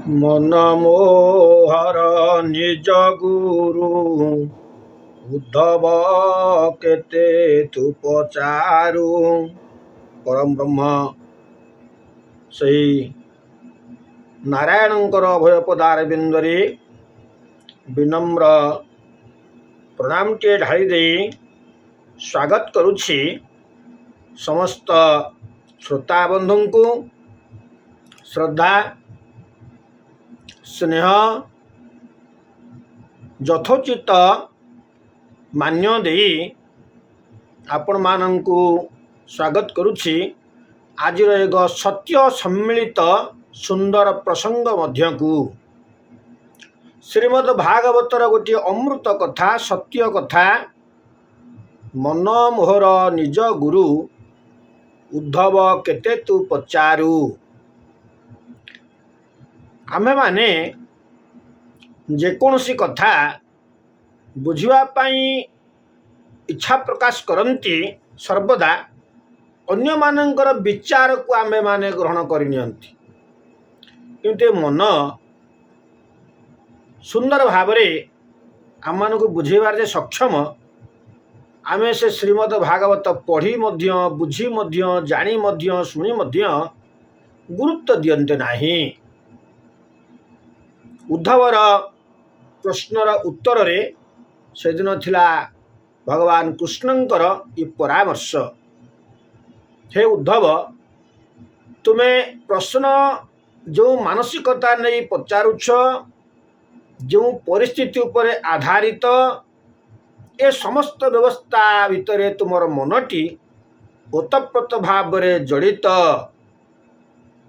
ମନମୋହର ନିଜ ଗୁରୁ ଉଦ୍ଧବ କେତେ ତୁ ପଚାରୁ। ପରମ ବ୍ରହ୍ମ ସେହି ନାରାୟଣଙ୍କର ଅଭୟ ପଦାର ବିନ୍ଦୁରେ ବିନମ୍ର ପ୍ରଣାମଟିଏ ଢାଳି ଦେଇ ସ୍ୱାଗତ କରୁଛି ସମସ୍ତ ଶ୍ରୋତାବନ୍ଧୁଙ୍କୁ। ଶ୍ରଦ୍ଧା ସ୍ନେହ ଯଥୋଚିତ ମାନ୍ୟ ଦେଇ ଆପଣମାନଙ୍କୁ ସ୍ୱାଗତ କରୁଛି ଆଜିର ଏକ ସତ୍ୟ ସମ୍ମିଳିତ ସୁନ୍ଦର ପ୍ରସଙ୍ଗ ମଧ୍ୟକୁ। ଶ୍ରୀମଦ୍ ଭାଗବତର ଗୋଟିଏ ଅମୃତ କଥା, ସତ୍ୟ କଥା। ମନମୋହର ନିଜ ଗୁରୁ ଉଦ୍ଧବ କେତେ ତୁ ପଚାରୁ। ଆମ୍ଭେମାନେ ଯେକୌଣସି କଥା ବୁଝିବା ପାଇଁ ଇଚ୍ଛା ପ୍ରକାଶ କରନ୍ତି ସର୍ବଦା ଅନ୍ୟମାନଙ୍କର ବିଚାରକୁ ଆମ୍ଭେମାନେ ଗ୍ରହଣ କରିନିଅନ୍ତି। କିନ୍ତୁ ମନ ସୁନ୍ଦର ଭାବରେ ଆମମାନଙ୍କୁ ବୁଝେଇବାର ଯେ ସକ୍ଷମ, ଆମେ ସେ ଶ୍ରୀମଦ୍ ଭାଗବତ ପଢ଼ି ମଧ୍ୟ, ବୁଝି ମଧ୍ୟ, ଜାଣି ମଧ୍ୟ, ଶୁଣି ମଧ୍ୟ ଗୁରୁତ୍ୱ ଦିଅନ୍ତି ନାହିଁ। ଉଦ୍ଧବର ପ୍ରଶ୍ନର ଉତ୍ତରରେ ସେଦିନ ଥିଲା ଭଗବାନ କୃଷ୍ଣଙ୍କର ଏ ପରାମର୍ଶ। ହେ ଉଦ୍ଧବ, ତୁମେ ପ୍ରଶ୍ନ ଯେଉଁ ମାନସିକତା ନେଇ ପଚାରୁଛ, ଯେଉଁ ପରିସ୍ଥିତି ଉପରେ ଆଧାରିତ, ଏ ସମସ୍ତ ବ୍ୟବସ୍ଥା ଭିତରେ ତୁମର ମନଟି ଓତପ୍ରୋତ ଭାବରେ ଜଡ଼ିତ।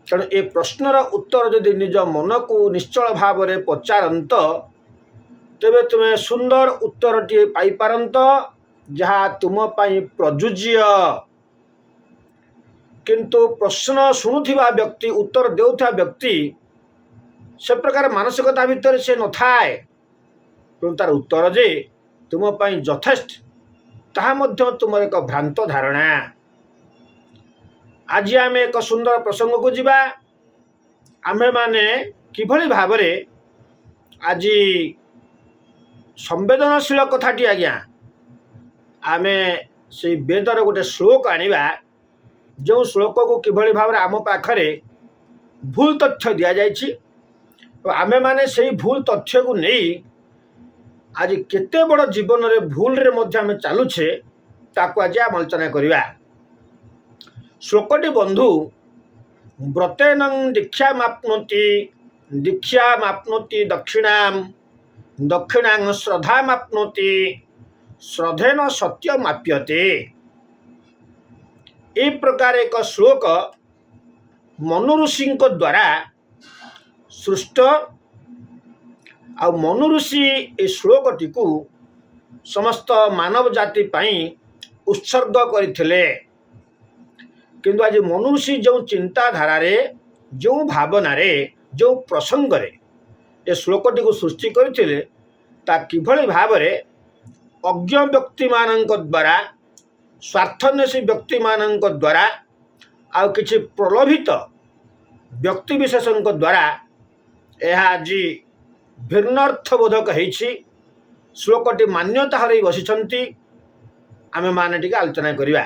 ତେଣୁ ଏ ପ୍ରଶ୍ନର ଉତ୍ତର ଯଦି ନିଜ ମନକୁ ନିଶ୍ଚଳ ଭାବରେ ପଚାରନ୍ତ, ତେବେ ତୁମେ ସୁନ୍ଦର ଉତ୍ତରଟିଏ ପାଇପାରନ୍ତ, ଯାହା ତୁମ ପାଇଁ ପ୍ରଯୁଜ୍ୟ। କିନ୍ତୁ ପ୍ରଶ୍ନ ଶୁଣୁଥିବା ବ୍ୟକ୍ତି, ଉତ୍ତର ଦେଉଥିବା ବ୍ୟକ୍ତି, ସେ ପ୍ରକାର ମାନସିକତା ଭିତରେ ସେ ନଥାଏ। ତେଣୁ ତାର ଉତ୍ତର ଯେ ତୁମ ପାଇଁ ଯଥେଷ୍ଟ, ତାହା ମଧ୍ୟ ତୁମର ଏକ ଭ୍ରାନ୍ତ ଧାରଣା। ଆଜି ଆମେ ଏକ ସୁନ୍ଦର ପ୍ରସଙ୍ଗକୁ ଯିବା। ଆମ୍ଭେମାନେ କିଭଳି ଭାବରେ ଆଜି ସମ୍ବେଦନଶୀଳ କଥାଟି, ଆଜ୍ଞା, ଆମେ ସେଇ ବେଦର ଗୋଟେ ଶ୍ଲୋକ ଆଣିବା, ଯେଉଁ ଶ୍ଲୋକକୁ କିଭଳି ଭାବରେ ଆମ ପାଖରେ ଭୁଲ ତଥ୍ୟ ଦିଆଯାଇଛି, ଆମ୍ଭେମାନେ ସେଇ ଭୁଲ ତଥ୍ୟକୁ ନେଇ ଆଜି କେତେ ବଡ଼ ଜୀବନରେ ଭୁଲରେ ମଧ୍ୟ ଆମେ ଚାଲୁଛେ, ତାକୁ ଆଜି ଆମେ ଆଲୋଚନା କରିବା। ଶ୍ଲୋକଟି ବନ୍ଧୁ, ବ୍ରତେନଂ ଦୀକ୍ଷାମାପ୍ନୋତି, ଦୀକ୍ଷାମାପ୍ନୋତି ଦକ୍ଷିଣାଂ, ଦକ୍ଷିଣାଂ ଶ୍ରଦ୍ଧାମାପ୍ନୋତି, ଶ୍ରଦ୍ଧେନ ସତ୍ୟମାପ୍ୟତେ। ଏହି ପ୍ରକାର ଏକ ଶ୍ଲୋକ ମନୁ ଋଷିଙ୍କ ଦ୍ୱାରା ସୃଷ୍ଟ। ଆଉ ମନୁ ଋଷି ଏ ଶ୍ଲୋକଟିକୁ ସମସ୍ତ ମାନବ ଜାତି ପାଇଁ ଉତ୍ସର୍ଗ କରିଥିଲେ। କିନ୍ତୁ ଆଜି ମନୁ ଋଷି ଯେଉଁ ଚିନ୍ତାଧାରାରେ, ଯେଉଁ ଭାବନାରେ, ଯେଉଁ ପ୍ରସଙ୍ଗରେ ଏ ଶ୍ଲୋକଟିକୁ ସୃଷ୍ଟି କରିଥିଲେ, ତା କିଭଳି ଭାବରେ ଅଜ୍ଞ ବ୍ୟକ୍ତିମାନଙ୍କ ଦ୍ୱାରା, ସ୍ୱାର୍ଥନ୍ୱେଷୀ ବ୍ୟକ୍ତିମାନଙ୍କ ଦ୍ୱାରା, ଆଉ କିଛି ପ୍ରଲୋଭିତ ବ୍ୟକ୍ତିବିଶେଷଙ୍କ ଦ୍ୱାରା ଏହା ଆଜି ଭିନ୍ନର୍ଥବୋଧକ ହେଇଛି। ଶ୍ଲୋକଟି ମାନ୍ୟତା ହରାଇ ବସିଛନ୍ତି। ଆମେମାନେ ଟିକେ ଆଲୋଚନା କରିବା।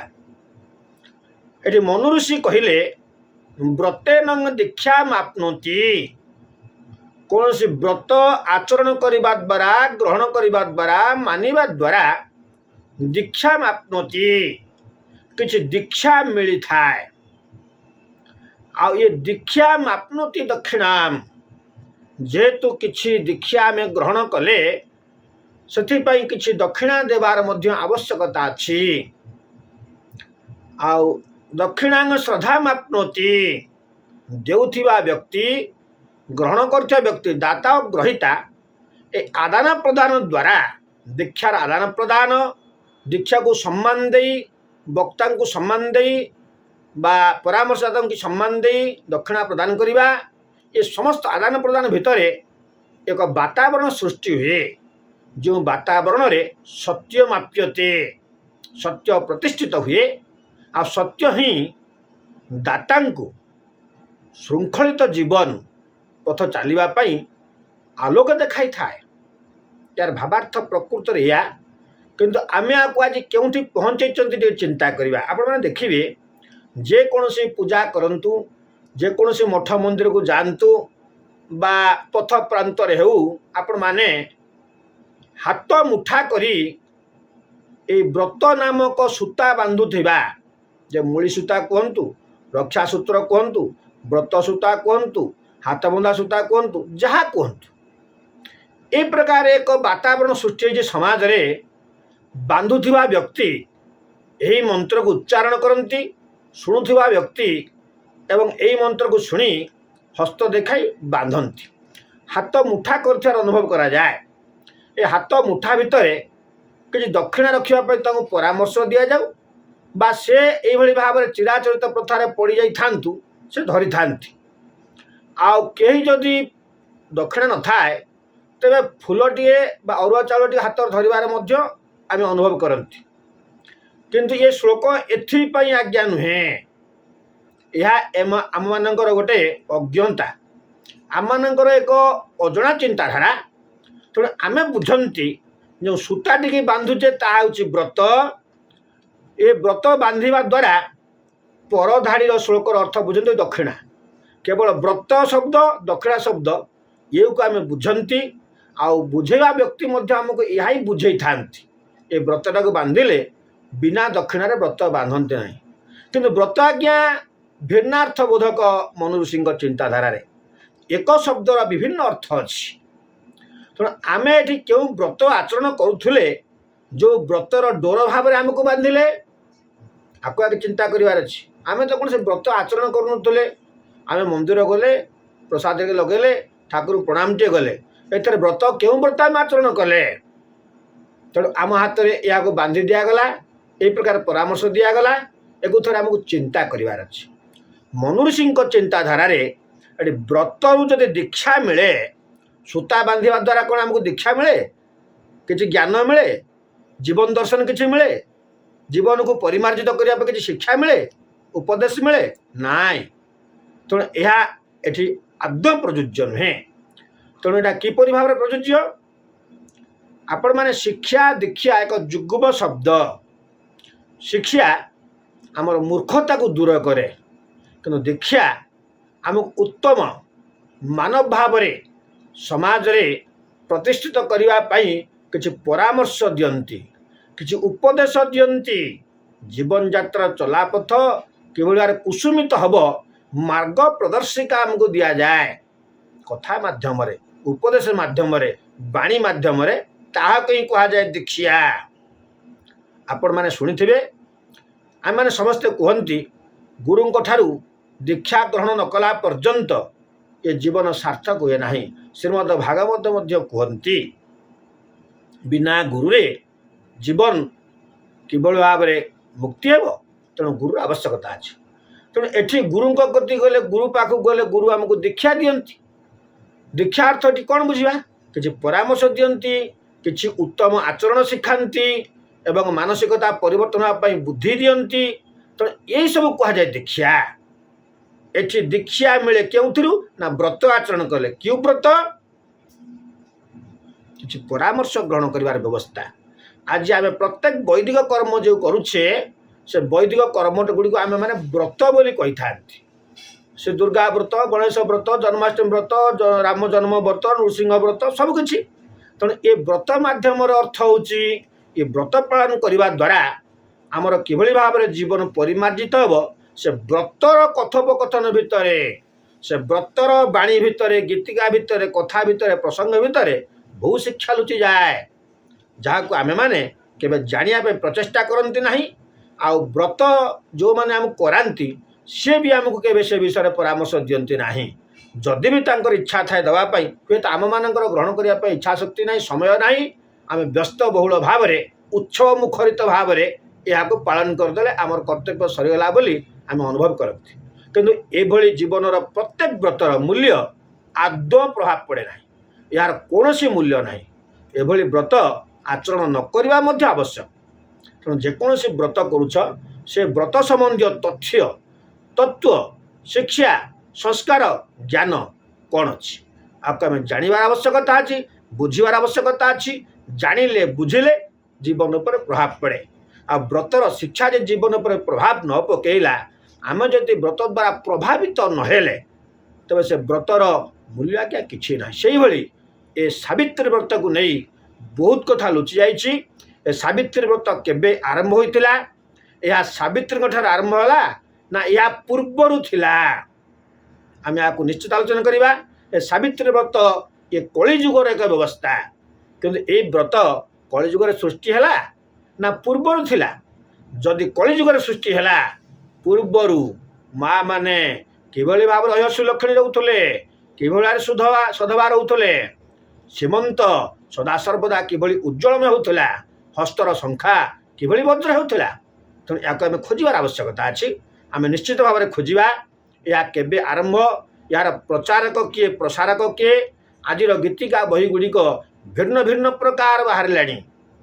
ଏଠି ମନୁ ଋଷି କହିଲେ, ବ୍ରତେନଂ ଦୀକ୍ଷାମାପ୍ନୋତି। କୌଣସି ବ୍ରତ ଆଚରଣ କରିବା ଦ୍ୱାରା, ଗ୍ରହଣ କରିବା ଦ୍ୱାରା, ମାନିବା ଦ୍ୱାରା ଦୀକ୍ଷାମାପ୍ନୋତି, କିଛି ଦୀକ୍ଷା ମିଳିଥାଏ। ଆଉ ଏ ଦୀକ୍ଷାମାପ୍ନୋତି ଦକ୍ଷିଣାଂ, ଯେହେତୁ କିଛି ଦୀକ୍ଷା ଆମେ ଗ୍ରହଣ କଲେ, ସେଥିପାଇଁ କିଛି ଦକ୍ଷିଣା ଦେବାର ମଧ୍ୟ ଆବଶ୍ୟକତା ଅଛି। ଆଉ ଦକ୍ଷିଣାଂ ଶ୍ରଦ୍ଧାମାପ୍ନୋତି, ଦେଉଥିବା ବ୍ୟକ୍ତି, ଗ୍ରହଣ କରୁଥିବା ବ୍ୟକ୍ତି, ଦାତା ଓ ଗ୍ରହୀତା, ଏ ଆଦାନ ପ୍ରଦାନ ଦ୍ୱାରା, ଦୀକ୍ଷାର ଆଦାନ ପ୍ରଦାନ, ଦୀକ୍ଷାକୁ ସମ୍ମାନ ଦେଇ, ବକ୍ତାଙ୍କୁ ସମ୍ମାନ ଦେଇ ବା ପରାମର୍ଶଦାତାଙ୍କୁ ସମ୍ମାନ ଦେଇ ଦକ୍ଷିଣା ପ୍ରଦାନ କରିବା, ଏ ସମସ୍ତ ଆଦାନ ପ୍ରଦାନ ଭିତରେ ଏକ ବାତାବରଣ ସୃଷ୍ଟି ହୁଏ, ଯେଉଁ ବାତାବରଣରେ ସତ୍ୟ ମାପ୍ୟତେ, ସତ୍ୟ ପ୍ରତିଷ୍ଠିତ ହୁଏ। ଆଉ ସତ୍ୟ ହିଁ ଦାତାଙ୍କୁ ଶୃଙ୍ଖଳିତ ଜୀବନ ପଥ ଚାଲିବା ପାଇଁ ଆଲୋକ ଦେଖାଇଥାଏ। यार भावार्थ प्रकृत या किंतु आमे आपको आज केउठी पहुंचैचंती टे चिंता करिबा। आपण माने देखिबे जे कोनोसी पूजा करंतु, जे कोनोसी मठ मंदिर को जानतु बा पथ प्रांत रे हेउ, आपण माने हाथ मुठा करी ए व्रत नामक सूता बांधुथिबा, जे मूली सूता कहंतु, रक्षा सूत्र कहंतु, व्रत सूता कहंतु, हाथ बंधा सूता कहंतु, जहा कहंतु, ए प्रकार एक वातावरण सृष्टि होइछे समाज रे। बांधुथिबा व्यक्ति एही मंत्र को उच्चारण करती, शुणुथिबा व्यक्ति एवं एही मंत्र को शुणी हस्त देखाई बांधती, हाथ मुठा करथिबार अनुभव करा जाए। ए हाथ मुठा भितर किछि दक्षिणा रखिबा पई तांको परामर्श दिया जाऊ, बा से एही भली भाव रे चिराचरित प्रथा रे पड़ी जाई थांतु, से धरि थांती। आ केही जदि दक्षिणा न थाए तेबे फूलटिए बा अरुआ चाउलटिए हाथ धरिबार मध्य आमे अनुभव करती। किंतु ये श्लोक एथिपाई आज्ञा नुहे, यह आम मानकर गोटे अज्ञता, आम मानकर एक अजଣା चिंताधारा। तेणु आमे बुझंती जो सूताटी की बांधुचे ता होची व्रत। ए व्रत बांधिबा द्वारा परधाड़ीर श्लोकर अर्थ बुझंती दक्षिणा। केवल व्रत शब्द दक्षिणा शब्द ये को आमे बुझंती। आउ बुझेवा व्यक्ति मध्य हमको यह ही बुझे थांती। ए व्रतटा को बांधिले बिना दक्षिणारे व्रत बांधते नहीं। किंतु व्रत आज्ञा भिन्नार्थ बोधक मनु ऋषि चिंताधारा रे एक शब्दर विभिन्न अर्थ अच्छी। तेणु आमे एठी क्यों व्रत आचरण करुले, जो व्रतर डोर भाव आमको बांधिले, आपको आगे चिंता करार अच्छी। आमे तो कौन से व्रत आचरण करूनुले, आमे मंदिर गले प्रसाद के लगेले, ठाकुर प्रणाम टे गले, एथर व्रत क्यों व्रत आम आचरण कले। तेणु आम हाथ में यह बांधि दिगला, ये प्रकार परामर्श दिगला। एक थर आमको चिंता करार अच्छी। मनु ऋषि चिंताधारा ये व्रत जदि दीक्षा मिले, सूता बांधा द्वारा कौन आमको दीक्षा मिले, किसी ज्ञान मिले, जीवन दर्शन किसी मिले, जीवन को परिमार्जित करने किसी शिक्षा मिले, उपदेश मिले नाई। तेणु यह एठी आदौ प्रযোज्य नुहे। तेणु यहाँ किपरि भाव प्रযোज्य, आपण माने शिक्षा दीक्षा एक जुग्म शब्द। शिक्षा आमर मूर्खता को दूर करे, किंतु दीक्षा आमको उत्तम मानव भाव रे समाज रे प्रतिष्ठित करने किसी परामर्श दियंती, किसी उपदेश दियंती। जीवन यात्रा चलापथ किभली कुसुमित हब मार्ग प्रदर्शिका आमको दिया जाए। कथा माध्यम रे, उपदेश माध्यम रे, वाणी माध्यम रे ताहा कहीं कहा जाए दीक्षा। आपण माने शुणिथिबे, आम माने समस्ते कहती गुरुंक ठारू दीक्षा ग्रहण न कला पर्यंत ये जीवन सार्थक हुए नहीं। श्रीमद भागवत मध्य कहती बिना गुरुरे जीवन किभली भाव में मुक्ति हेब। तेणु गुरु आवश्यकता अच्छे। तेणु एठी गुरुंक गति गले, गुरु पाखक गले गुरु आमको दीक्षा दियंती। दीक्षा अर्थटी कौन बुझा, किसी परामर्श दियंती, किसी उत्तम आचरण शिखाती एवं मानसिकता परिवर्तन होगापी बुद्धि दियंती। तेणु यही सब कह जाए दीक्षा। एठी दीक्षा मिले क्यों ना व्रत आचरण कले। क्यों व्रत, किसी परामर्श ग्रहण कर व्यवस्था। आज आम प्रत्येक वैदिक कर्म जो करुचे, से वैदिक कर्म गुड़ी को आम मैंने व्रत बोली कही था। से दुर्गा व्रत, गणेश व्रत, जन्माष्टमी व्रत, राम जन्म व्रत, नृसिंह व्रत सबकि। तेणु ये व्रत माध्यम अर्थ होची ये व्रत पालन करने द्वारा आमर किभली भाव में जीवन परिमार्जित हम। से व्रतर कथोपकथन भितर, से व्रतर वाणी भितर, गीतिका भितर, कथा भितर, प्रसंग भितर बहु शिक्षा लुचि जाए, जहाँ को आमे माने केबे जानिया पे प्रचेष्टा करती नहीं। आउ व्रत जो माने आमको करांती सी भी आमको केबे से विषय परामर्श दियंती नहीं। जदि भी तांकर इच्छा थाए दवापाई, हुए तो आम मानकर ग्रहण करने इच्छा शक्ति नहीं, समय नहीं। आम व्यस्त बहुल भाव में उत्सव मुखरित भाव में यह पालन करदे आमर कर्तव्य सरीगला बोली आम अनुभव करती। किंतु एभली जीवनर प्रत्येक व्रतर मूल्य आदौ प्रभाव पड़े ना, यार कौन मूल्य ना। एभली व्रत आचरण न करवा मध्य आवश्यक। तेणु जेकोसी व्रत करुछ से व्रत संबंधी तथ्य, तत्व, शिक्षा, संस्कार, ज्ञान କ'ଣ ଅଛି। आपको आम जानवर आवश्यकता अच्छी, बुझार आवश्यकता अच्छी। जानिले बुझिले जीवन पर प्रभाव पड़े। आ व्रतर शिक्षा जे जीवन पर प्रभाव न पकेला, आम जदि व्रत द्वारा प्रभावित नहेले तेज से व्रतर मूल्य आज्ञा किसी ना। से भाई ए सावित्री व्रत को नहीं बहुत कथा लुचि जाइए। सावित्री व्रत केबे आरंभ होइतिला, यह सावित्री ठार आरंभ होला ना या पूर्वर थिला, आम या निश्चित आलोचना करवा। ए सावित्री व्रत ये कलिजुगर एक व्यवस्था, किंतु ये व्रत कलिजुगर सृष्टि है ना पूर्वर थिला। जदि कलिजुगर सृष्टि है पूर्वर माँ माने किभली भाव रह्यसु लक्षणी रोते, किभली सधवा रोते, सीमंत सदा सर्वदा किभली उज्ज्वलमय होता, हस्तर संख्या किभली वज्र होता। तेणु या आम खोजार आवश्यकता अच्छी। आम निश्चित भाव में खोजा या केबे आरंभ, यार प्रचारक किए प्रसारक किए। आज गीतिका बही गुड़िक भिन्न भिन्न प्रकार बाहर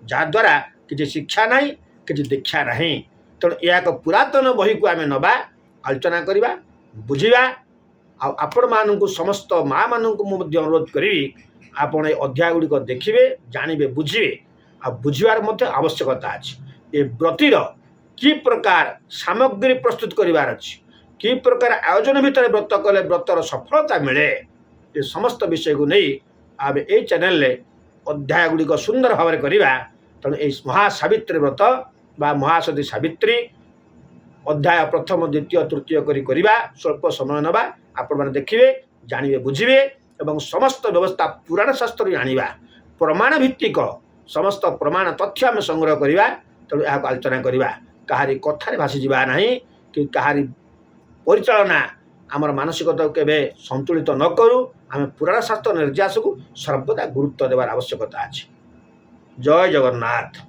जहाद्वारा किसी शिक्षा ना कि दीक्षा ना। तेणु यह एक पुरातन बही को आम नवा आलोचना करवा बुझा। आपण मानू समस्त माँ मानू अनुरोध करी आपण अध्याय गुड़िक देखिए, जानवे बुझे आ बुझार आवश्यकता अच्छी। ये व्रतिर कि प्रकार सामग्री प्रस्तुत करार अच्छी, कि प्रकार आयोजन भितर व्रत कले व्रतर सफलता मिले, ये समस्त विषय को नहीं आम ये चैनल अध्याय गुड़िक सुंदर भाव में करवा। तेणु ये महासावित्री व्रत बा महासती सावित्री अध्याय प्रथम द्वितीय तृतीय करवा स्वल्प समय नवा। आपण मैंने देखिए, जानवे बुझे एवं समस्त व्यवस्था पुराण शास्त्र आनिबा, प्रमाण भित्तिक समस्त प्रमाण तथ्य आम संग्रह करवा। तेणु यह आलोचना करवा, कहारी कथार भासी जावा ना कि कहारी परिचालना आमर मानसिकता केबे संतुलित न करूँ। आम पुराण शास्त्र निर्यास को सर्वदा गुरुत्व देवार आवश्यकता अच्छी। जय जगन्नाथ।